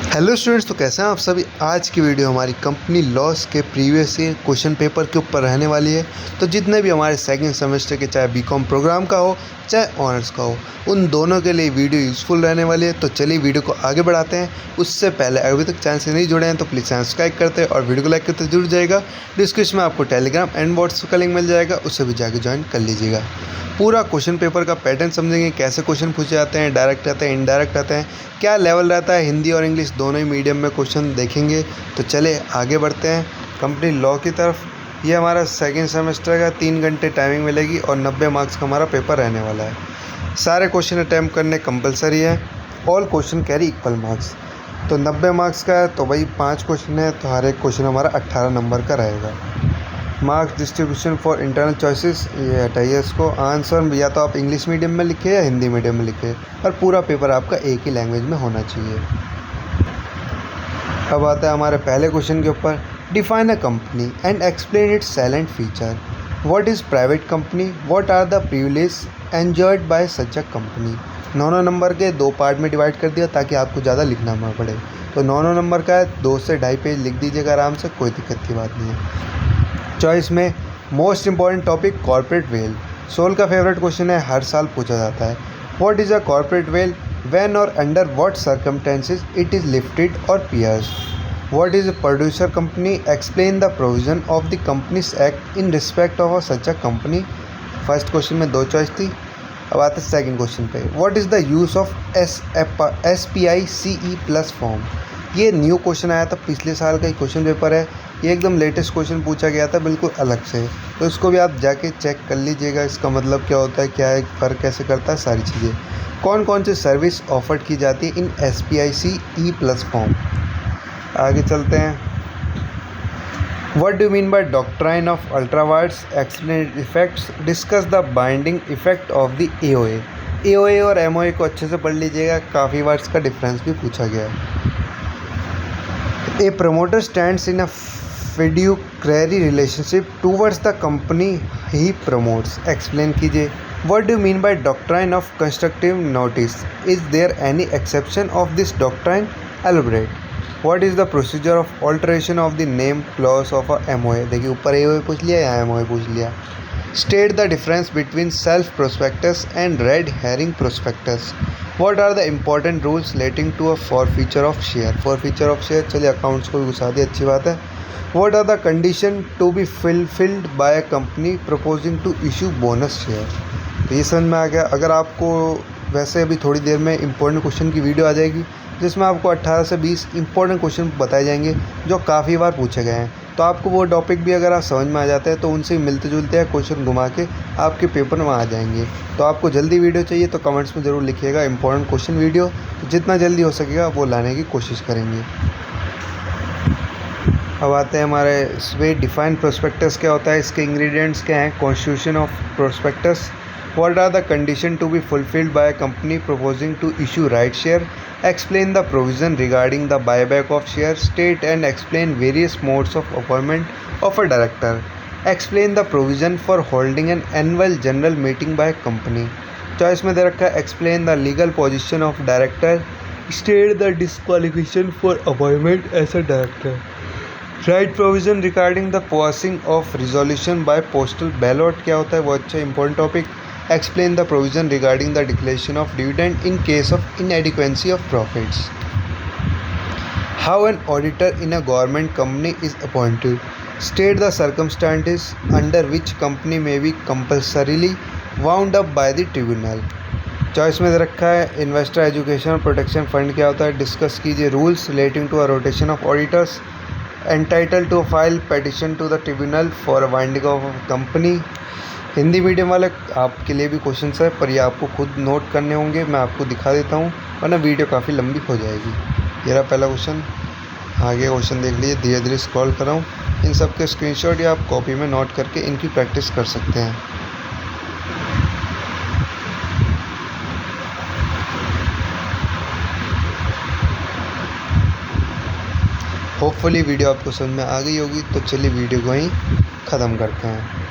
Hello students, तो कैसे हैं आप सभी। आज की वीडियो हमारी कंपनी लॉस के प्रीवियस ईयर क्वेश्चन पेपर के ऊपर रहने वाली है। तो जितने भी हमारे सेकंड सेमेस्टर के, चाहे बीकॉम प्रोग्राम का हो चाहे ऑनर्स का हो, उन दोनों के लिए वीडियो यूज़फुल रहने वाली है। तो चलिए वीडियो को आगे बढ़ाते हैं। उससे पहले अभी तक चैनल से नहीं जुड़े हैं तो प्लीज़ चैनल सब्सक्राइब करते हैं और वीडियो को लाइक करते जुड़ जाएगा। डिस्क्रिप्शन में आपको टेलीग्राम एंड व्हाट्सएप का लिंक मिल जाएगा, उससे भी जाके ज्वाइन कर लीजिएगा। पूरा क्वेश्चन पेपर का पैटर्न समझेंगे, कैसे क्वेश्चन पूछे जाते हैं, डायरेक्ट रहते हैं, इनडायरेक्ट रहते हैं, क्या लेवल रहता है, हिंदी और इंग्लिश दोनों ही मीडियम में क्वेश्चन देखेंगे। तो चले आगे बढ़ते हैं कंपनी लॉ की तरफ। ये हमारा सेकंड सेमेस्टर का 3 घंटे टाइमिंग मिलेगी और 90 मार्क्स का हमारा पेपर रहने वाला है। सारे क्वेश्चन अटैम्प्ट करने कंपलसरी है। All question carry equal marks. तो 90 मार्क्स का है तो भाई 5 क्वेश्चन है, तो हर एक क्वेश्चन हमारा 18 नंबर का रहेगा। Marks distribution for internal choices, ये हटाइए इसको। आंसर या तो आप इंग्लिश मीडियम में लिखे या हिंदी मीडियम में लिखे, और पूरा पेपर आपका एक ही लैंग्वेज में होना चाहिए। अब आता है हमारे पहले क्वेश्चन के ऊपर। Define a company and explain its salient feature. What is private company, what are the privilege enjoyed by such a company. 9 नंबर के 2 पार्ट में डिवाइड कर दिया ताकि आपको ज़्यादा लिखना ना पड़े। तो 9 नंबर का है, 2 से 2.5 पेज लिख दीजिएगा आराम से, कोई दिक्कत की बात नहीं है। चॉइस में most important topic corporate veil. सोल का फेवरेट क्वेश्चन है, हर साल पूछा जाता है। What is a corporate veil, when और under what circumstances it is lifted और pierced. What is a producer company, explain the provision of the companies act in respect of such a company. First question में 2 choice थी। अब आते हैं second question पे। What is the use of SPI CE+ form. ये new question आया था, पिछले साल का ही क्वेश्चन पेपर है। ये एकदम लेटेस्ट क्वेश्चन पूछा गया था, बिल्कुल अलग से। तो इसको भी आप जाके चेक कर लीजिएगा, इसका मतलब क्या होता है, क्या है, फ़र्क कैसे करता है, सारी चीज़ें। कौन कौन सी सर्विस ऑफर्ड की जाती है इन SPI CE+ फॉर्म। आगे चलते हैं। What do mean by doctrine of ultra vires, explain effects, discuss the binding effect of the AOA और MOA को अच्छे से पढ़ लीजिएगा, काफ़ी बार इसका डिफरेंस भी पूछा गया है। A promoter stands in a fiduciary relationship towards the company he promotes, explain कीजिए। What do you mean by doctrine of constructive notice? Is there any exception of this doctrine? Elaborate. What is the procedure of alteration of the name clause of a MOA? देखिए ऊपर AOA पूछ लिया, यहाँ MOA पूछ लिया। State the difference between self prospectus and red herring prospectus. What are the important rules relating to a forfeiture of share? Forfeiture of share, चलिए accounts को भी घुसा दिया, अच्छी बात है। What are the conditions to be fulfilled by a company proposing to issue bonus share? तो ये समझ में आ गया। अगर आपको वैसे अभी थोड़ी देर में इंपॉर्टेंट क्वेश्चन की वीडियो आ जाएगी, जिसमें आपको 18 से 20 इंपॉर्टेंट क्वेश्चन बताए जाएंगे जो काफ़ी बार पूछे गए हैं। तो आपको वो टॉपिक भी अगर आप समझ में आ जाते हैं तो उनसे मिलते जुलते हैं क्वेश्चन घुमा के आपके पेपर में आ जाएंगे। तो आपको जल्दी वीडियो चाहिए तो कमेंट्स में ज़रूर लिखिएगा इंपॉर्टेंट क्वेश्चन वीडियो, तो जितना जल्दी हो सकेगा वो लाने की कोशिश करेंगे। अब आते हैं हमारे इसमें डिफाइन प्रोस्पेक्टस क्या होता है, इसके इंग्रेडिएंट्स क्या हैं। Constitution of prospectus. What are the condition to be fulfilled by a company proposing to issue right share. Explain the provision regarding the buyback of share. State and explain various modes of appointment of a director. Explain the provision for holding an annual general meeting by company. Choice में दे रखा है explain the legal position of director. State the disqualification for appointment as a director. Right provision regarding the passing of resolution by postal ballot, क्या होता है वो अच्छा important topic. Explain the provision regarding the declaration of dividend in case of inadequacy of profits. How an auditor in a government company is appointed. State the circumstances under which company may be compulsorily wound up by the tribunal. Choice में रखा है investor education protection fund, क्या होता है discuss कीजिए। Rules relating to a rotation of auditors. Entitle to file petition to the tribunal for winding of company. Hindi medium वाले आपके लिए भी क्वेश्चन है, पर ये आपको खुद नोट करने होंगे, मैं आपको दिखा देता हूँ वरना वीडियो काफ़ी लंबी हो जाएगी। ये रहा पहला क्वेश्चन, आगे क्वेश्चन देख लीजिए, धीरे धीरे स्क्रॉल कर रहा हूँ। इन सब के स्क्रीनशॉट या आप कॉपी में नोट करके इनकी प्रैक्टिस कर सकते हैं। होपफुली वीडियो आपको समझ में आ गई होगी। तो चलिए वीडियो को ही ख़त्म करते हैं।